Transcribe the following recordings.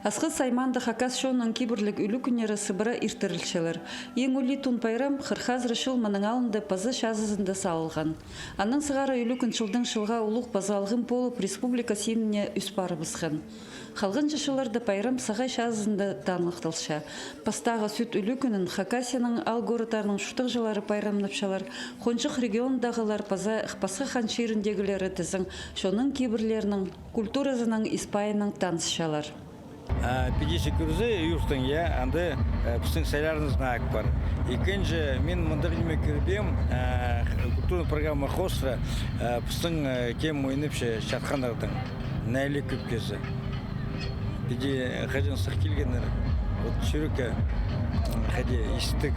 Асқы сайманды хакас шонын кибірлік үлі күнері сыбыра иртірілшелер. Ең үлі тун пайрам қырхазры шыл мұның алынды пазы шазызында салылған. Анның сығары үлі күн шылдың шылға ұлық базалғын болып республика сеніне үс бары бізген. Қалғын жышыларды пайрам сағай шазызында танлықтылша. Пастағы сүт үлі күнін Хакасияның ал горытарының шутық жылары пайрамнапшалар, қоншық региондағылар паза ықпасқы ханширіндегілері тізің, шоның кибірлерінің культуразының испайының танысшалар. Педиші күрізі үйірстің, анды пістің сайларыңыз нағық бар. Екінші, мен мұндағыме көрбем, культурный программа Хостра пістің кем ойныпшы шатқандардың нәйлі көп кезі. Педи қажын сық келгендер, шүрікі қаде естік.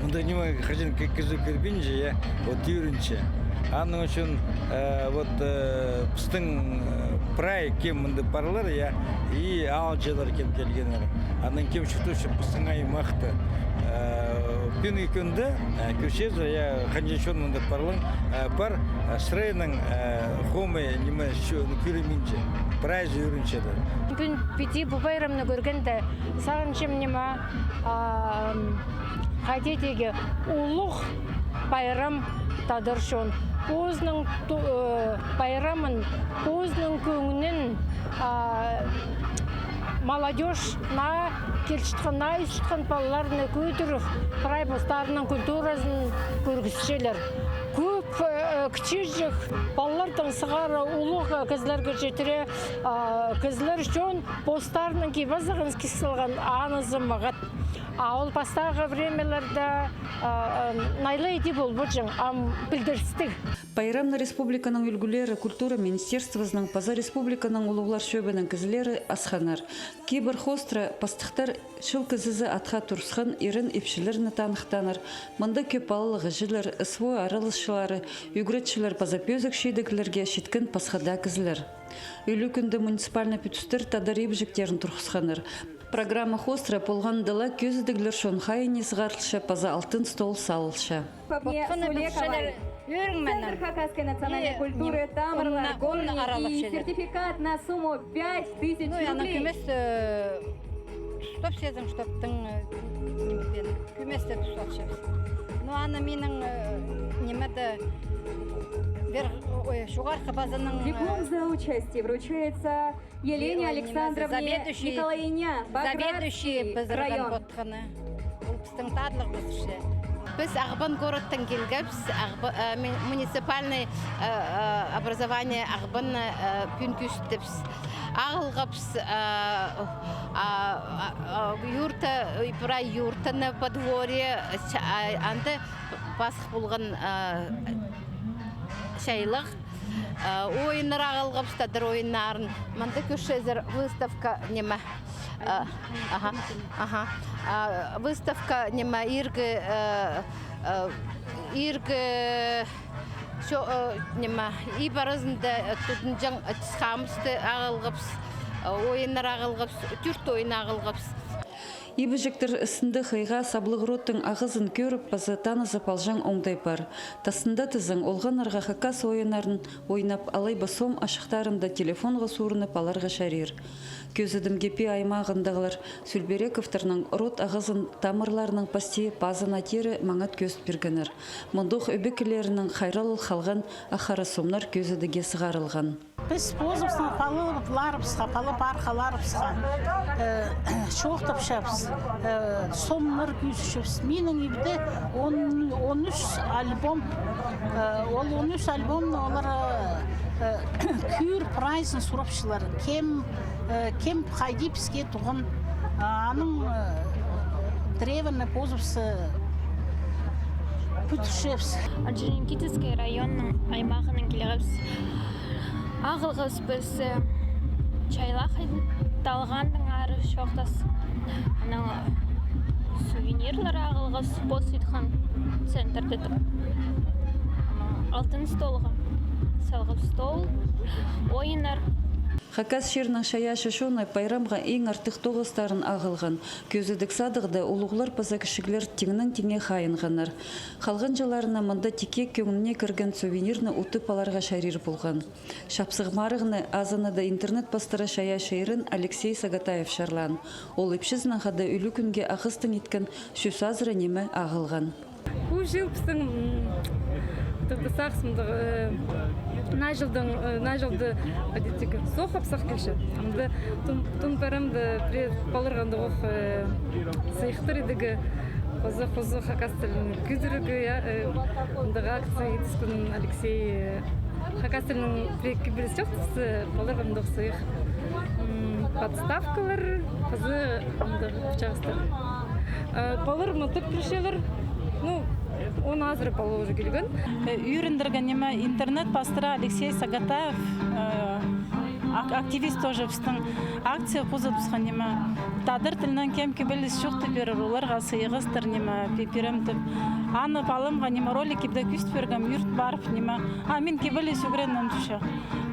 Мұндағыме қажын көзі көрбенже, үйірінші. Анның үшін пістің прай кем мұнды барлар, и алжалар кем келгенер. Анның кем шықтушы пістің айы мақты. Пен екенді көршезі, қанжашон мұнды барлың бар сырайының хомы неме көрімінше, прайзы өріншеді. Күн пети бұл байрамны көргенде сағыншым неме қадетеге ұлық байрам тадыршон. Өзінің байрамын, өзінің көңінін молодежь на келшітқан, айшытқан балаларына көдіріп, прайбостарының культурасын көргізшелер. Көп кішежік балалардың сығары ұлық кізлерге жетіре, кізлер үшін постарының кейбазығын кесілген анызы мағат. Ол пастағы времелерді найлы еді бол бұджың, білдірістік. Пайрамны республиканың үлгілері культура министерствозының паза республиканың ұлығылар шөбінің кізілері асханар. Кейбір хостра пастықтар шыл кізізі атқа тұрсқан ерін епшілеріні танықтаныр. Мұнда көп балылығы жылыр, свой арылышылары, үгіретшілер паза пөзік шейдігілерге шеткін пасхада кізілер. Үйлі күнді муниципальны пүтістер тадар ебжіктерін тұрқысқаныр. Программа хостра полғандыла көзідігілер шонхайыне сығарылшы паза алтын стол салылшы. Центр хакасской национальной культуры, тамырлар, горни и сертификат на сумму 5000 рублей. Стоп сезім, штоптың көместі тұсатшымыз. Но аны менің немеді шуғарқы базының... Диплом за участие вручается Елене Александровне Николаиня, Багратский район. Біз Ағбан городтан келгіпс, муниципальный образование Ағбан пүнкүстіпс. Ағылғапс юртаны подворье, анды басық болған шайлық. Ойыныр ағылғапс, тадыр ойынарын. Манды көшезір выставка нема. Выставка нема иргі нема и барызында тұтынжан тұсқамысты ағылғапс, ойыныр ағылғапс, түрт ойын ағылғапс. Ибіжіктір үсінді қайға саблығыроттың ағызын көріп пазы танызы палжан оңдай бар. Тасында тізің олған арға хакас ойынарын ойнап алай басом ашықтарында телефонға суырынып аларға шарир. Көзідім гепе аймағындағылар Сүлберековтарның рот ағызын тамырларының пасти пазына тері маңат көз бергенір. Мұндық өбекілерінің қайрал қалған ақары сомнар көзідіге сығарылған. Біз позывсың палы палы барқаларыпсқа, шоқтып шапс, сомнар күйсішіпс. Менің ебді 13 альбом, ол 13 альбомны олар күйір прайсын сұрапшылар. Кем қайды бізге тұғын, аның древені позывсы пүтішепс. Орджоникидзевский районның аймағының келеріпс. Ағылғыз біз чайлақ талғандың ары шоқтас. Сувенирлер ағылғыз бос үйтқан центрді тұр. Алтын столға салғып стол, ойынар. Хакас шернің шаяшы шоны пайрамға ең артық тоғыстарын ағылған. Көзідік садығды улуғлар паза кішігілер теңнің теңе қайынғанар. Қалған жыларына мында теке көңіне кірген сувенирні ұтып аларға шарир болған. Шапсығмарығыны азаны да интернет бастыра шая шайырын Алексей Сагатаев шарлан. Ол епшізнің қады үлі күнге ағыстың еткен шүсазыры немі ағылған. Бұл жыл біздің тағысымды нажылды әдеттегі соқ апсақ келші. Тұн парамды балырғанды оқ сайықтыр едігі қозы Хакастылың күзірігі ұндағы акция етіскін Алексей Хакастылың прекібіліс жоқтысы балырғанды оқ сайық. Подставкалар қызы ұндағы пчағыстыр. Балыр мұтып пришелер. Он азры положи келген. Үйрендірген неме интернет бастыра Алексей Сагатаев, активист тоже біздің акция қозып тұсқан неме. Тадыр тілінен кем кебеліс шоқты берір, оларға сыйғыстыр неме, перемтіп. Аны балымға неме ролики бді күст бергім, юрт барып неме. Мен кебеліс үгреннен түші.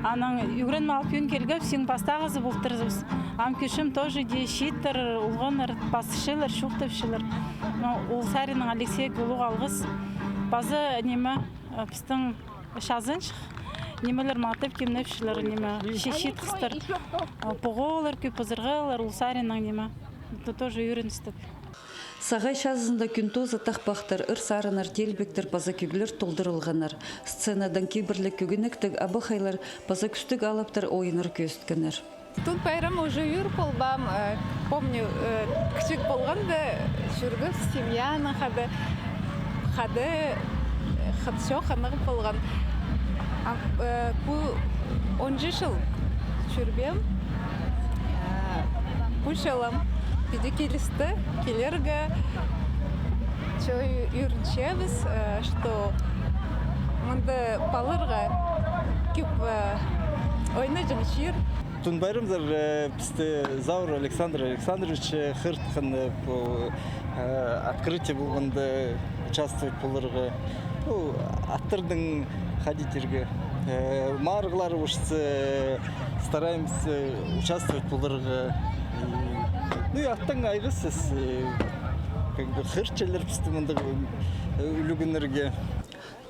Аның үгрен алып үйін келгіп, сен бастағызы бұлттырызыз. Күшім тоже де шиттір, ұлғаныр, басышылыр, шоқтыпшылыр. Ол сәрінің Алексей Гулуға алғыз. Базы неме біздің шазыншық. Немелер матып кемнепшілер неме шешет қыстыр. Бұғолар, көп ұзырғылар, ол сәрінің неме. Это тоже үйреністік. Сағай шазында күнтозы тақпақтар, ыр-сарынар, телбектер база көгілер толдырылғанар. Сценадан кейбірлік көгініктік абықайлар база күстік алаптар ойыныр көсткенер. Тут пайрам уже юр болбам, помню, кішік болғанды жүргіп семьяны қады шоқ анығып болған. Бұл 10 жыл жүрбем, бұл жылым биде келісті, келергі үйріншеміз, что мұнды балырға көп ойны жымшыр. Тун байрамдар бізді Заур Александр Александрович хыртқан открытие болғанда участвовать болырға. Аттырдың ходителерге. Марғылары ұшсы, стараемся участвовать болырға. Аттың айғысыз. Хыртчелер бізді мұнда үлігінерге.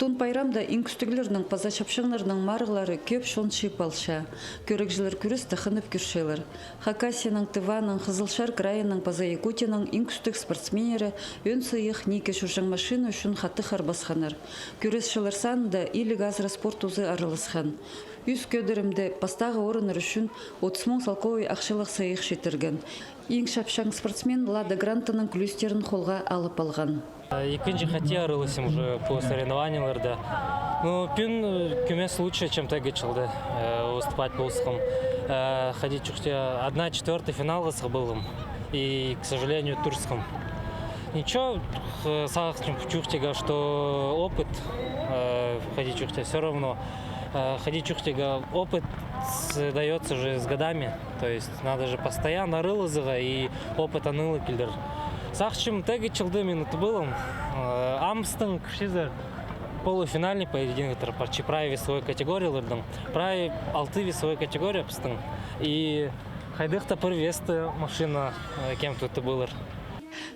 Тун пайрамда инкүстігілерінің паза шапшыңларының марғылары көп шон шипалша. Көрікжілер күріс тақынып күршелер. Хакасияның Тываның, Қызылшар крайының паза Якутияның инкүстік спортсменері өн сыйық неке шушың машина үшін хаты харбасханар. Күресшілер санында илік азыры спорт ұзы арылысхан. Үз көдірімді пастағы орыныр үшін 30 мың салковый ақшылық сыйық шетірген. Ең шапшаң спортсмен Лада Грантының күлестерін қолға алып алған. Екінші хати арылысым уже по соревнованияларда. Пин кемес лучше, чем теги чылды выступать болсықым. Ходить чухте 1/4 финалғысық болым. И, к сожалению, турском. Ничего, сағықчым чухтега, что опыт ходить чухте все равно. Ходить чухтега опыт дается же с годами. То есть надо же постоянно рылызыға и опыт анылы келдер. Сақчым теги чылды минуты болым. Амстың күшезер полуфинальный поединок парчи праве весовой категориялардың. Праве 6 весовой категория пыстың. И хайдықта бір весті машина кем тұты болыр.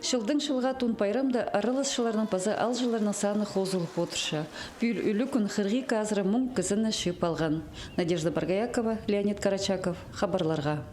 Шылдың шылға тун пайрамда арылысшыларының паза алжыларының саны қозылып отырша. Бүл үлі күн қырғи қазыры мұң кізіні шып алған. Надежда Баргаякова, Леонид Карачаков, хабарларға.